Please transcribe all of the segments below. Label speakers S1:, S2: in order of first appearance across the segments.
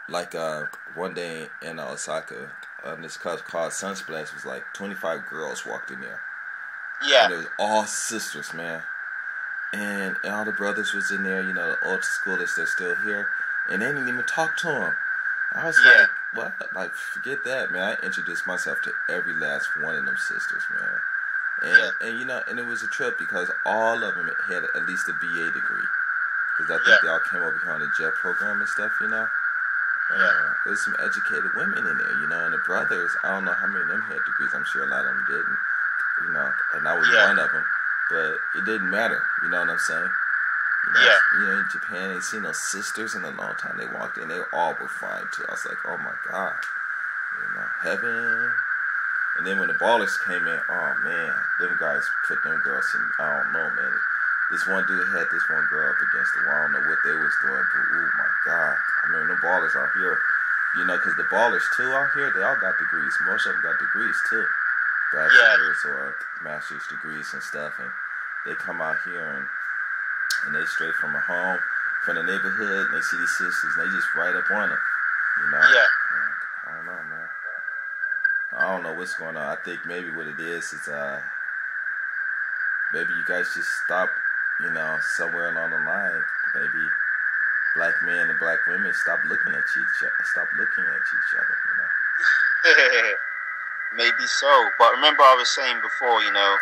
S1: like one day in Osaka, this club called Sunsplash was like 25 girls walked in there,
S2: Yeah,
S1: and it was all sisters, man. And all the brothers was in there, you know, the old schoolers that's still here, and they didn't even talk to them. I was
S2: yeah,
S1: like, what? Like, forget that, man. I introduced myself to every last one of them sisters, man.
S2: yeah,
S1: And you know, and it was a trip because all of them had at least a BA degree. Because I
S2: yeah,
S1: think they all came over here on the JET program and stuff, you know.
S2: yeah,
S1: There was some educated women in there, you know, and the brothers, I don't know how many of them had degrees. I'm sure a lot of them didn't, you know, and I was
S2: yeah,
S1: one of them. But it didn't matter, you know what I'm saying?
S2: yeah,
S1: In Japan, they seen those sisters in a long time. They walked in, they all were fine too. I was like, oh my god, you know, heaven. And then when the ballers came in, oh man, them guys put them girls in. I don't know, man. This one dude had this one girl up against the wall. I don't know what they was doing, but oh my god. I mean, the ballers out here, you know, because the ballers too out here, they all got degrees. Most of them got degrees too,
S2: yeah,
S1: bachelor's or master's degrees and stuff. And they come out here and they straight from a home, from the neighborhood, and they see these sisters, and they just right up on them, you know.
S2: yeah.
S1: And I don't know, man. I don't know what's going on. I think maybe what it is maybe you guys just stop, you know, somewhere along the line. Maybe black men and black women stop looking at each other. Stop looking at each other, you know.
S2: Maybe so. But remember, I was saying before, you know,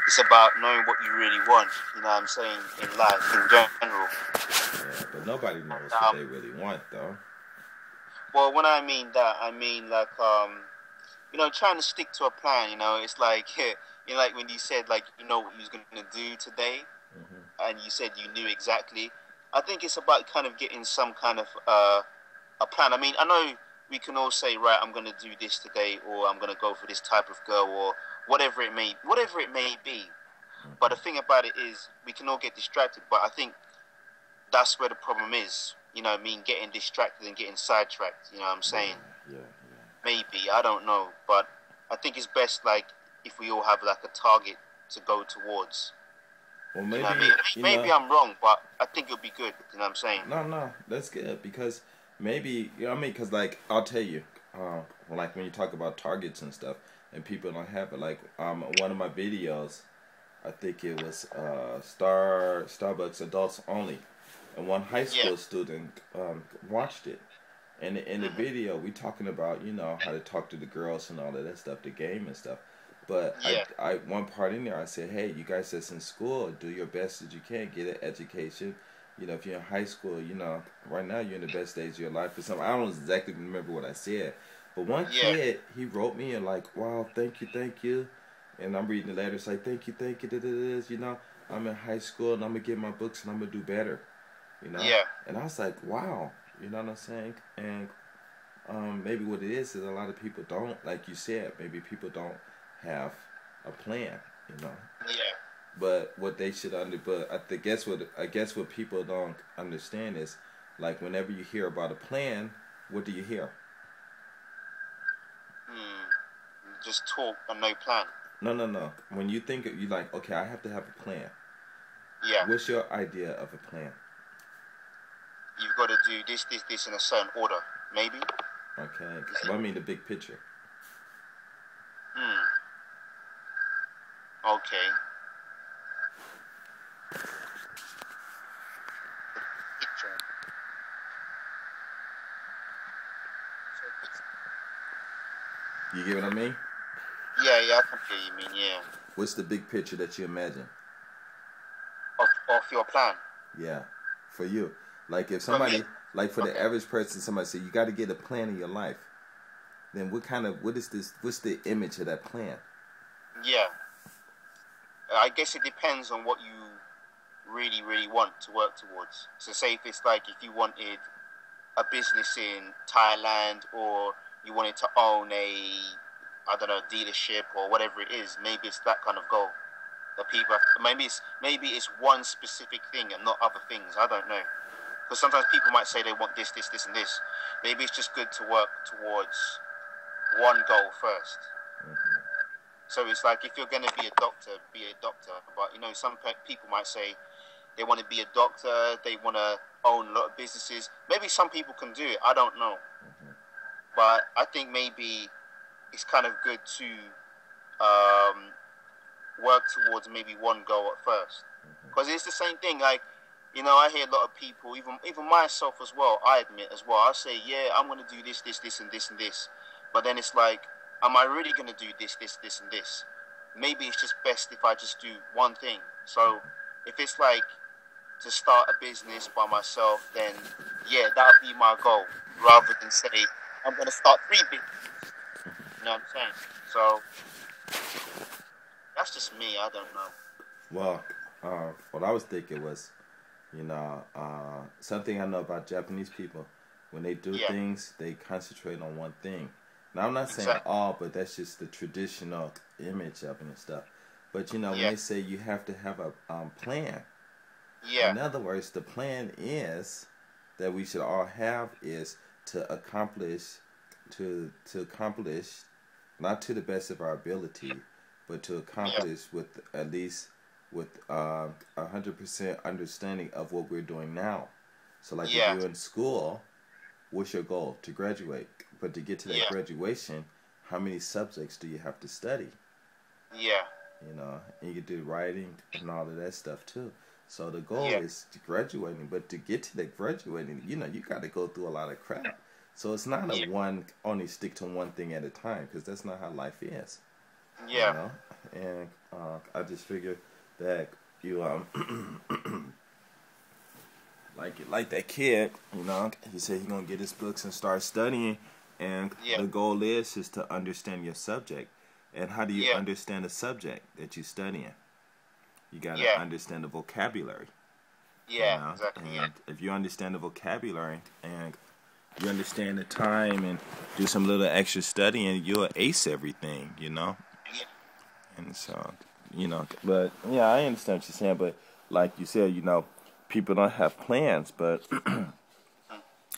S2: it's about knowing what you really want. You know what I'm saying, in life in general.
S1: Yeah, but nobody knows what they really want, though.
S2: Well, when I mean that, I mean like you know, trying to stick to a plan. You know, it's like you know, like when you said like you know what you was gonna do today, and you said you knew exactly. I think it's about kind of getting some kind of a plan. I mean, I know we can all say, right, I'm gonna do this today, or I'm gonna go for this type of girl, or whatever it may be. But the thing about it is, we can all get distracted. But I think that's where the problem is. You know, what I mean, getting distracted and getting sidetracked. You know what I'm saying?
S1: Yeah.
S2: Maybe, I don't know, but I think it's best like if we all have like a target to go towards.
S1: Well,
S2: You know
S1: maybe,
S2: what I mean?
S1: you
S2: Maybe
S1: know,
S2: I'm wrong, but I think it'll be good. You know what I'm saying?
S1: no, that's good because maybe, you know what I mean? Because, like, I'll tell you, like, when you talk about targets and stuff, and people don't have it, like, one of my videos, I think it was Starbucks Adults Only, and one high
S2: Yeah.
S1: school student watched it. And in the video, we talking about, you know, how to talk to the girls and all of that stuff, the game and stuff. But
S2: Yeah.
S1: I one part in there, I said, hey, you guys that's in school, do your best that you can, get an education. You know, if you're in high school, you know, right now you're in the best days of your life or something. I don't exactly remember what I said. But one
S2: Yeah.
S1: kid, he wrote me and like, wow, thank you. And I'm reading the letter, it's like, thank you, you know. I'm in high school and I'm going to get my books and I'm going to do better, you know.
S2: Yeah.
S1: And I was like, wow, you know what I'm saying? And maybe what it is a lot of people don't, like you said, maybe people don't have a plan, you know.
S2: Yeah.
S1: But what they should but I guess what people don't understand is, like, whenever you hear about a plan, what do you hear?
S2: Hmm. Just talk and no plan.
S1: No. When you think you like, okay, I have to have a plan.
S2: Yeah.
S1: What's your idea of a plan?
S2: You've got to do this in a certain order. Maybe.
S1: Okay, so I mean the big picture.
S2: Hmm. Okay. Picture.
S1: You get what I mean?
S2: Yeah, I can hear you mean, yeah.
S1: What's the big picture that you imagine?
S2: Of your plan.
S1: Yeah, for you. Like if
S2: For me.
S1: somebody, like for the
S2: Okay.
S1: average person, somebody say you got to get a plan in your life. Then what is this? What's the image of that plan?
S2: Yeah. I guess it depends on what you really, really want to work towards. So say if you wanted a business in Thailand, or you wanted to own I don't know, dealership or whatever it is, maybe it's that kind of goal that people have to, maybe it's one specific thing and not other things. I don't know. Because sometimes people might say they want this, and this. Maybe it's just good to work towards one goal first. So it's like if you're going to be a doctor, be a doctor. But you know, some people might say, they want to be a doctor, they want to own a lot of businesses. Maybe some people can do it. I don't know. But I think maybe it's kind of good to work towards maybe one goal at first. Because it's the same thing. Like, you know, I hear a lot of people, even myself as well, I admit as well, I say, yeah, I'm going to do this, this, this, and this, and this. But then it's like, am I really going to do this, this, this, and this? Maybe it's just best if I just do one thing. So if it's like to start a business by myself, then yeah, that would be my goal. Rather than say, I'm going to start 3 businesses. You know what I'm saying? So that's just me. I don't know.
S1: Well, what I was thinking was, you know, something I know about Japanese people, when they do things, they concentrate on one thing. Now, I'm not saying all, but that's just the traditional image of it and stuff. But, you know, when they say you have to have a plan, in other words, the plan is that we should all have is to accomplish, not to the best of our ability, but to accomplish with at least with 100% understanding of what we're doing now. So, like, if you're in school, what's your goal? To graduate. But to get to that graduation, how many subjects do you have to study?
S2: Yeah.
S1: You know, and you can do writing and all of that stuff too. So the goal is graduating, but to get to that graduating, you know, you got to go through a lot of crap. So it's not a only stick to one thing at a time, because that's not how life is.
S2: Yeah.
S1: You know? And I just figured that you like that kid, you know, he said he's gonna get his books and start studying, and the goal is to understand your subject. And how do you understand the subject that you're studying? You gotta understand the vocabulary.
S2: Yeah,
S1: you know?
S2: exactly.
S1: And if you understand the vocabulary and you understand the time and do some little extra studying, you'll ace everything, you know. And so, you know, but yeah, I understand what you're saying. But like you said, you know, people don't have plans. But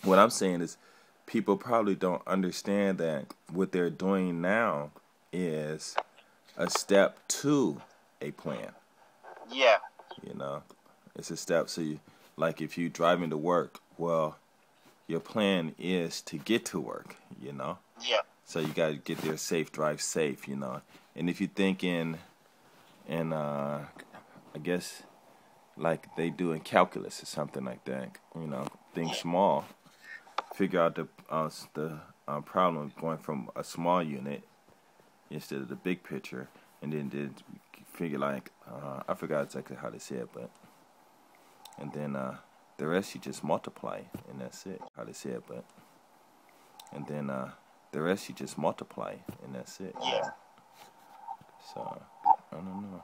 S1: what I'm saying is, people probably don't understand that what they're doing now is a step to a plan.
S2: Yeah.
S1: You know, it's a step. So, you, like, if you're driving to work, well, your plan is to get to work, you know?
S2: Yeah.
S1: So you got to get there safe, drive safe, you know? And if you think in I guess, like they do in calculus or something like that, you know, think small, figure out the problem going from a small unit instead of the big picture, and then figure like, I forgot exactly how they say it, but, and then the rest you just multiply, and that's it, how they say it, but, and then the rest you just multiply, and that's it.
S2: Yeah.
S1: So, I don't know.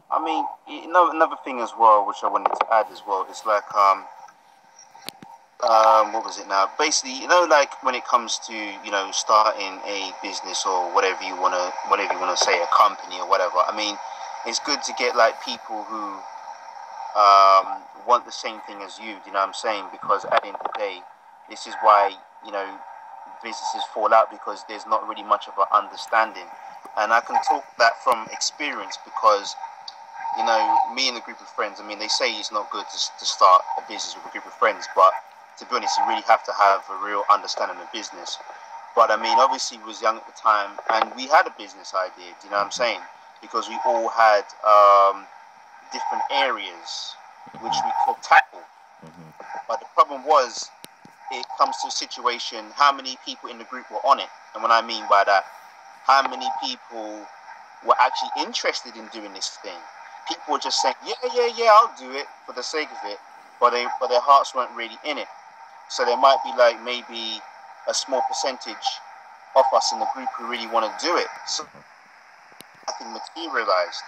S2: I mean, you know, another thing as well, which I wanted to add as well, is like, what was it now? Basically, you know, like when it comes to, you know, starting a business or whatever you wanna say, a company or whatever. I mean, it's good to get like people who want the same thing as you. Do you know what I'm saying? Because at the end of the day, this is why, you know, businesses fall out, because there's not really much of an understanding. And I can talk that from experience, because, you know, me and a group of friends, I mean, they say it's not good to start a business with a group of friends, but to be honest, you really have to have a real understanding of business. But I mean, obviously we was young at the time, and we had a business idea, do you know what I'm saying? Because we all had different areas which we could tackle. But the problem was, it comes to a situation, how many people in the group were on it? And what I mean by that, how many people were actually interested in doing this thing? People were just saying, yeah, I'll do it for the sake of it, but their hearts weren't really in it. So there might be like maybe a small percentage of us in the group who really want to do it. So nothing materialized.